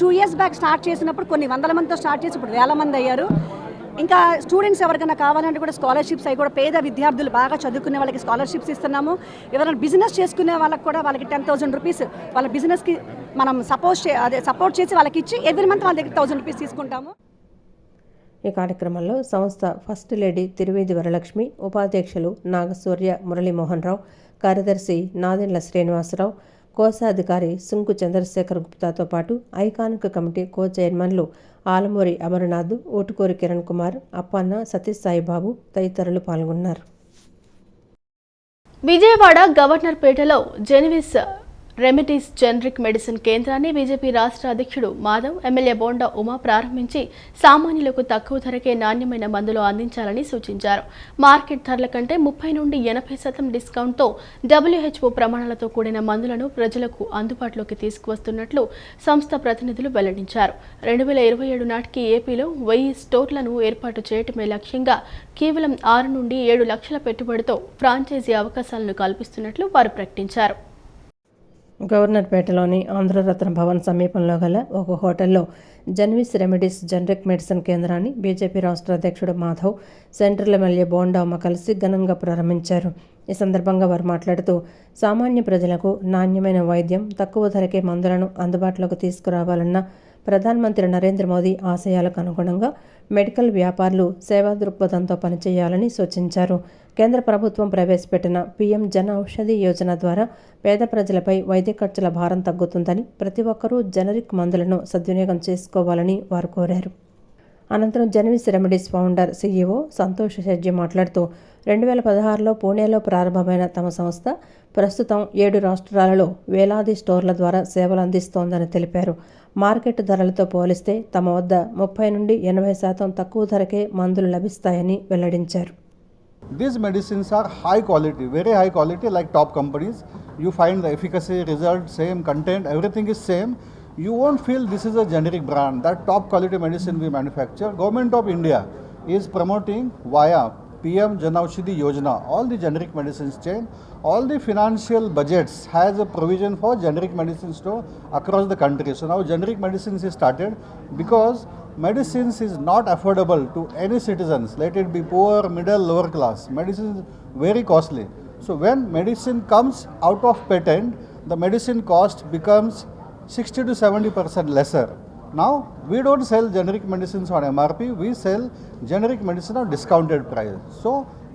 2 years బ్యాక్ స్టార్ట్ చేసినప్పుడు కొన్ని 100 మందితో స్టార్ట్ చేసి ఇప్పుడు 1000 మంది అయ్యారు. ఇంకా స్టూడెంట్స్ ఎవరికైనా కావాలంటే కూడా స్కాలర్షిప్స్ అవి కూడా పేద విద్యార్థులు బాగా చదువుకునే వాళ్ళకి స్కాలర్షిప్స్ ఇస్తున్నాము. ఎవరైనా బిజినెస్ చేసుకునే వాళ్ళకి కూడా వాళ్ళకి 10,000 రూపీస్ వాళ్ళ బిజినెస్కి మనం సపోర్ట్ చేసి వాళ్ళకి ఇచ్చి ఎవ్రీ మంత్ వాళ్ళ దగ్గర 1000 రూపీస్ తీసుకుంటాము. ఈ కార్యక్రమంలో సంస్థ ఫస్ట్ లేడీ తిరువేది వరలక్ష్మి, ఉపాధ్యక్షులు నాగసూర్య మురళీమోహన్ రావు, కార్యదర్శి నాదెండ్ల శ్రీనివాసరావు, కోశాధికారి సుంకు చంద్రశేఖర్ గుప్తాతో పాటు ఐకానిక్ కమిటీ కో చైర్మన్లు ఆలమూరి అమరనాథ్, ఊటుకూరి కిరణ్ కుమార్, అప్పన్న, సతీష్ సాయిబాబు తదితరులు పాల్గొన్నారు. విజయవాడ గవర్నర్ పేటలో జెనివిస్ రెమెడీస్ జనరిక్ మెడిసిన్ కేంద్రాన్ని బీజేపీ రాష్ట్ర అధ్యక్షుడు మాధవ్, ఎమ్మెల్యే బోండా ఉమా ప్రారంభించి సామాన్యులకు తక్కువ ధరకే నాణ్యమైన మందులు అందించాలని సూచించారు. మార్కెట్ ధరల కంటే 30 నుండి 80% డిస్కౌంట్తో WHO ప్రమాణాలతో కూడిన మందులను ప్రజలకు అందుబాటులోకి తీసుకువస్తున్నట్లు సంస్థ ప్రతినిధులు వెల్లడించారు. 2027 నాటికి ఏపీలో 1000 స్టోర్లను ఏర్పాటు చేయటమే లక్ష్యంగా కేవలం 6 నుండి 7 లక్షల పెట్టుబడితో ఫ్రాంచైజీ అవకాశాలను కల్పిస్తున్నట్లు వారు ప్రకటించారు. గవర్నర్పేటలోని ఆంధ్రరత్న భవన్ సమీపంలో గల ఒక హోటల్లో జన్విస్ రెమెడీస్ జనరిక్ మెడిసిన్ కేంద్రాన్ని బీజేపీ రాష్ట్ర అధ్యక్షుడు మాధవ్, సెంట్రల్ ఎమ్మెల్యే బోండా ఉమ కలిసి ఘనంగా ప్రారంభించారు. ఈ సందర్భంగా వారు మాట్లాడుతూ సామాన్య ప్రజలకు నాణ్యమైన వైద్యం, తక్కువ ధరకే మందులను అందుబాటులోకి తీసుకురావాలన్న ప్రధానమంత్రి నరేంద్ర మోదీ ఆశయాలకు అనుగుణంగా మెడికల్ వ్యాపారులు సేవా దృక్పథంతో పనిచేయాలని సూచించారు. కేంద్ర ప్రభుత్వం ప్రవేశపెట్టిన పీఎం జన ఔషధి యోజన ద్వారా పేద ప్రజలపై వైద్య ఖర్చుల భారం తగ్గుతుందని, ప్రతి ఒక్కరూ జనరిక్ మందులను సద్వినియోగం చేసుకోవాలని వారు కోరారు. అనంతరం జన్విస్ రెమెడీస్ ఫౌండర్ సీఈఓ సంతోష్ షెడ్జీ మాట్లాడుతూ 2016లో పూణేలో ప్రారంభమైన తమ సంస్థ ప్రస్తుతం 7 రాష్ట్రాలలో వేలాది స్టోర్ల ద్వారా సేవలు అందిస్తోందని తెలిపారు. మార్కెట్ ధరలతో పోలిస్తే తమ వద్ద 30 నుండి 80% తక్కువ ధరకే మందులు లభిస్తాయని వెల్లడించారు. These medicines are high quality, very high quality, like top companies. You find the efficacy, result, same content, everything is same. You won't feel this is a generic brand. That top quality medicine we manufacture. Government of India is promoting via PM Jan Aushadhi Yojana, all the generic medicines chain, all the financial budgets has a provision for generic medicine store across the country. So now generic medicines is started because medicines is not affordable to any citizens, let it be poor, middle, lower class. Medicine is very costly. So when medicine comes out of patent, the medicine cost becomes 60 to 70% lesser. Now we don't sell generic medicines on MRP, we sell generic medicine on discounted price. So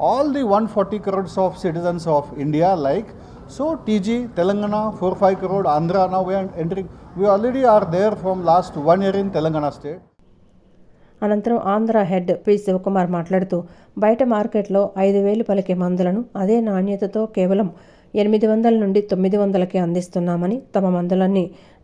all the 140 crores of citizens of India like, so TG, Telangana, 4-5 crore, Andhra, now we are entering, we already are there from last 1 year in Telangana state. అనంతరం Andhra head P Shivakumar మాట్లాడుతూ బయట మార్కెట్లో 5,000 పలికే మందులను అదే నాణ్యతతో కేవలం 800 నుండి 900కే అందిస్తున్నామని, తమ మందులన్నీ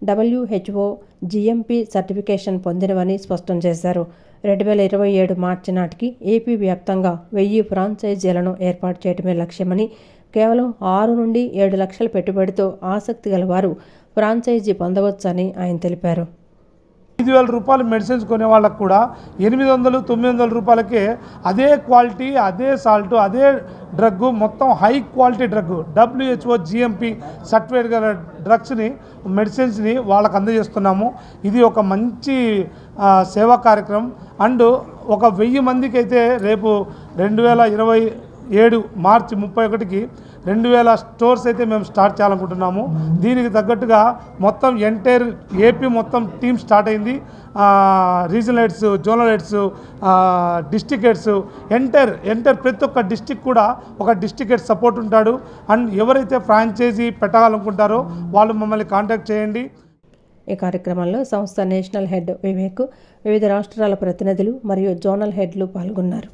WHO GMP సర్టిఫికేషన్ పొందినవని స్పష్టం చేశారు. 2027 మార్చి నాటికి ఏపీ వ్యాప్తంగా 1000 ఫ్రాంచైజీలను ఏర్పాటు చేయడమే లక్ష్యమని, కేవలం 6 నుండి 7 లక్షల పెట్టుబడితో ఆసక్తి గల వారు ఫ్రాంచైజీ పొందవచ్చని ఆయన తెలిపారు. 5,000 రూపాయలు మెడిసిన్స్ కొనే వాళ్ళకు కూడా 800-900 రూపాయలకే అదే క్వాలిటీ, అదే సాల్ట్, అదే డ్రగ్, మొత్తం high quality drug WHO GMP certified గల డ్రగ్స్ని, మెడిసిన్స్ని వాళ్ళకు అందజేస్తున్నాము. ఇది ఒక మంచి సేవా కార్యక్రమం. అండ్ ఒక 1000 మందికి అయితే రేపు 2027 మార్చి 31కి 2000 స్టోర్స్ అయితే మేము స్టార్ట్ చేయాలనుకుంటున్నాము. దీనికి తగ్గట్టుగా మొత్తం ఎంటైర్ ఏపీ మొత్తం టీమ్ స్టార్ట్ అయింది. Regional heads, zonal heads, district heads, entire ప్రతి ఒక్క డిస్ట్రిక్ట్ కూడా ఒక డిస్ట్రిక్ట్ హెడ్ సపోర్ట్ ఉంటాడు. అండ్ ఎవరైతే ఫ్రాంచైజీ పెట్టాలనుకుంటారో వాళ్ళు మమ్మల్ని కాంటాక్ట్ చేయండి. ఈ కార్యక్రమంలో సంస్థ నేషనల్ హెడ్ వివేక్, వివిధ రాష్ట్రాల ప్రతినిధులు మరియు జోనల్ హెడ్లు పాల్గొన్నారు.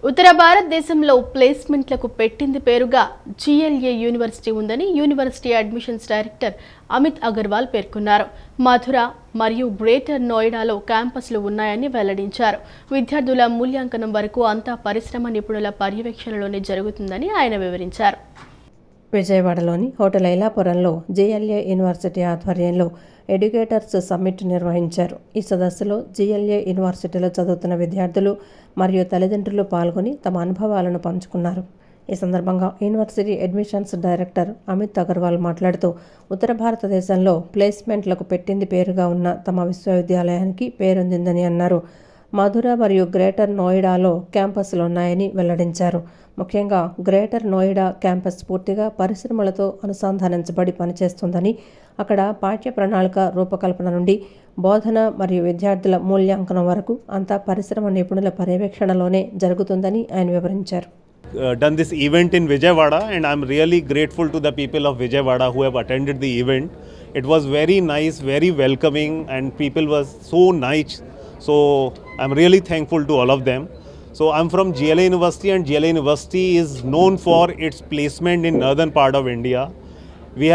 ఉత్తర భారతదేశంలో ప్లేస్మెంట్లకు పెట్టింది పేరుగా GLA యూనివర్సిటీ ఉందని university admissions director Amit Agarwal పేర్కొన్నారు. మధుర మరియు గ్రేటర్ నోయిడాలో క్యాంపస్లు ఉన్నాయని వెల్లడించారు. విద్యార్థుల మూల్యాంకనం వరకు అంతా పరిశ్రమ నిపుణుల పర్యవేక్షణలోనే జరుగుతుందని ఆయన వివరించారు. విజయవాడలోని హోటల్ ఐలాపురంలో GLA యూనివర్సిటీ ఆధ్వర్యంలో ఎడ్యుకేటర్స్ సమ్మిట్ నిర్వహించారు. ఈ సదస్సులో GLA యూనివర్సిటీలో చదువుతున్న విద్యార్థులు మరియు తల్లిదండ్రులు పాల్గొని తమ అనుభవాలను పంచుకున్నారు. ఈ సందర్భంగా university admissions director Amit Agarwal మాట్లాడుతూ ఉత్తర భారతదేశంలో ప్లేస్మెంట్లకు పెట్టింది పేరుగా ఉన్న తమ విశ్వవిద్యాలయానికి పేరొందిందని అన్నారు. మధుర మరియు గ్రేటర్ నోయిడాలో క్యాంపస్లు ఉన్నాయని వెల్లడించారు. ముఖ్యంగా గ్రేటర్ నోయిడా క్యాంపస్ పూర్తిగా పరిశ్రమలతో అనుసంధానించబడి పనిచేస్తుందని, అక్కడ పాఠ్య ప్రణాళిక రూపకల్పన నుండి బోధన మరియు విద్యార్థుల మూల్యాంకనం వరకు అంతా పరిశ్రమ నిపుణుల పర్యవేక్షణలోనే జరుగుతుందని ఆయన వివరించారు. Done this event in Vijayawada, and I'm really grateful to the people of Vijayawada who have attended the event. It was very nice, very welcoming, and people was so nice. So I'm really thankful to all of them. So I'm from GLA University, and GLA University is known for its placement in northern part of India. we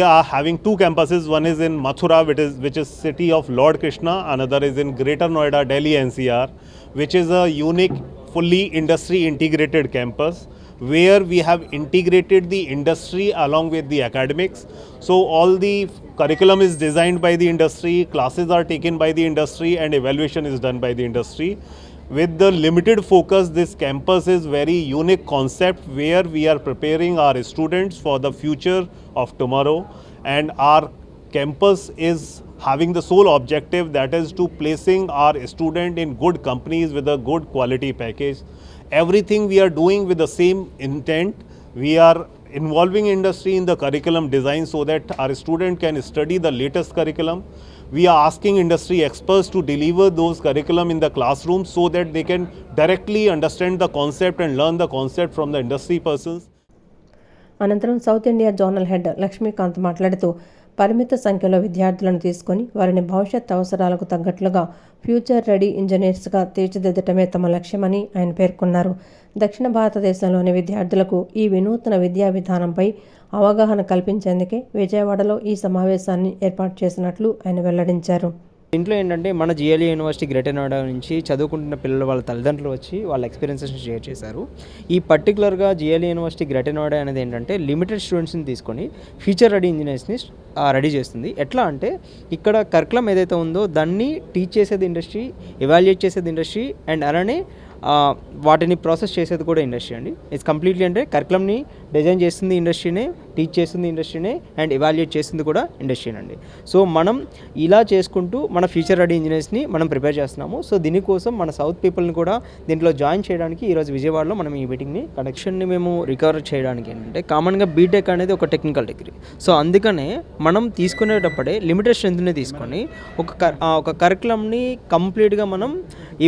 are having 2 campuses. One is in Mathura, which is city of Lord Krishna. Another is in Greater Noida, Delhi NCR, which is a unique, fully industry integrated campus, where we have integrated the industry along with the academics. So all the curriculum is designed by the industry, classes are taken by the industry, and evaluation is done by the industry. With the limited focus, this campus is very unique concept where we are preparing our students for the future of tomorrow, and our campus is having the sole objective, that is to placing our student in good companies with a good quality package. Everything we are doing with the same intent. We are involving industry in the curriculum design so that our student can study the latest curriculum. We are asking industry experts to deliver those curriculum in the classroom so that they can directly understand the concept and learn the concept from the industry persons. అనంతరం south India zonal head Lakshmikanth మాట్లాడుతూ పరిమిత సంఖ్యలో విద్యార్థులను తీసుకొని వారిని భవిష్యత్ అవసరాలకు తగ్గట్లుగా ఫ్యూచర్ రెడీ ఇంజనీర్స్గా తీర్చిదిద్దటమే తమ లక్ష్యమని ఆయన పేర్కొన్నారు. దక్షిణ భారతదేశంలోని విద్యార్థులకు ఈ వినూత్న విద్యా విధానంపై అవగాహన కల్పించేందుకే విజయవాడలో ఈ సమావేశాన్ని ఏర్పాటు చేసినట్లు ఆయన వెల్లడించారు. ఇంట్లో ఏంటంటే మన జిఎల్ఈ యూనివర్సిటీ గ్రేటర్ నోయిడా నుంచి చదువుకుంటున్న పిల్లలు వాళ్ళ తల్లిదండ్రులు వచ్చి వాళ్ళ ఎక్స్పీరియన్సెస్ని షేర్ చేశారు. ఈ పర్టికులర్గా జిఎల్ఈ యూనివర్సిటీ గ్రేటర్ నోయిడా అనేది ఏంటంటే లిమిటెడ్ స్టూడెంట్స్ని తీసుకొని ఫ్యూచర్ రెడీ ఇంజనీర్స్ని రెడీ చేస్తుంది. ఎట్లా అంటే ఇక్కడ కరికులం ఏదైతే ఉందో దాన్ని టీచ్ చేసేది ఇండస్ట్రీ, ఎవాల్యుయేట్ చేసేది ఇండస్ట్రీ, అండ్ అలానే వాటిని ప్రాసెస్ చేసేది కూడా ఇండస్ట్రీ అండి. ఇట్స్ కంప్లీట్లీ అంటే కరికులంని డిజైన్ చేస్తుంది ఇండస్ట్రీనే, టీచ్ చేస్తుంది ఇండస్ట్రీనే, అండ్ ఎవాల్యుయేట్ చేస్తుంది కూడా ఇండస్ట్రీనండి. సో మనం ఇలా చేసుకుంటూ మన ఫ్యూచర్ రెడీ ఇంజనీర్స్ని మనం ప్రిపేర్ చేస్తున్నాము. సో దీనికోసం మన సౌత్ పీపుల్ని కూడా దీంట్లో జాయిన్ చేయడానికి ఈరోజు విజయవాడలో మనం ఈ మీటింగ్ని కనెక్షన్ని మేము రికవర్ చేయడానికి ఏంటంటే కామన్గా బీటెక్ అనేది ఒక టెక్నికల్ డిగ్రీ. సో అందుకనే మనం తీసుకునేటప్పుడే లిమిటెడ్ స్ట్రెంత్ని తీసుకొని ఒక కరికులంని కంప్లీట్గా మనం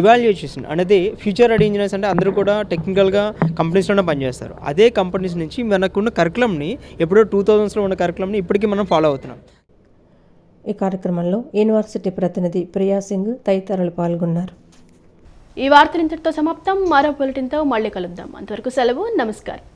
ఎవాల్యుయేట్ చేసింది అనేది ఫ్యూచర్ రెడీ ఇంజనీర్స్ అంటే అందరూ కూడా టెక్నికల్గా కంపెనీస్లోనే పనిచేస్తారు. అదే కంపెనీస్ నుంచి మనకున్న కరికులంని ఎప్పుడో 2000స్లో ఉన్న కరికులంని ఇప్పటికీ మనం ఫాలో అవుతున్నాం. ఈ కార్యక్రమంలో యూనివర్సిటీ ప్రతినిధి ప్రియా సింగ్ తదితరులు పాల్గొన్నారు. ఈ వార్తలు ఇంతటితో సమాప్తం. మరో బులెటిన్తో మళ్ళీ కలుద్దాం. అంతవరకు సెలవు. నమస్కారం.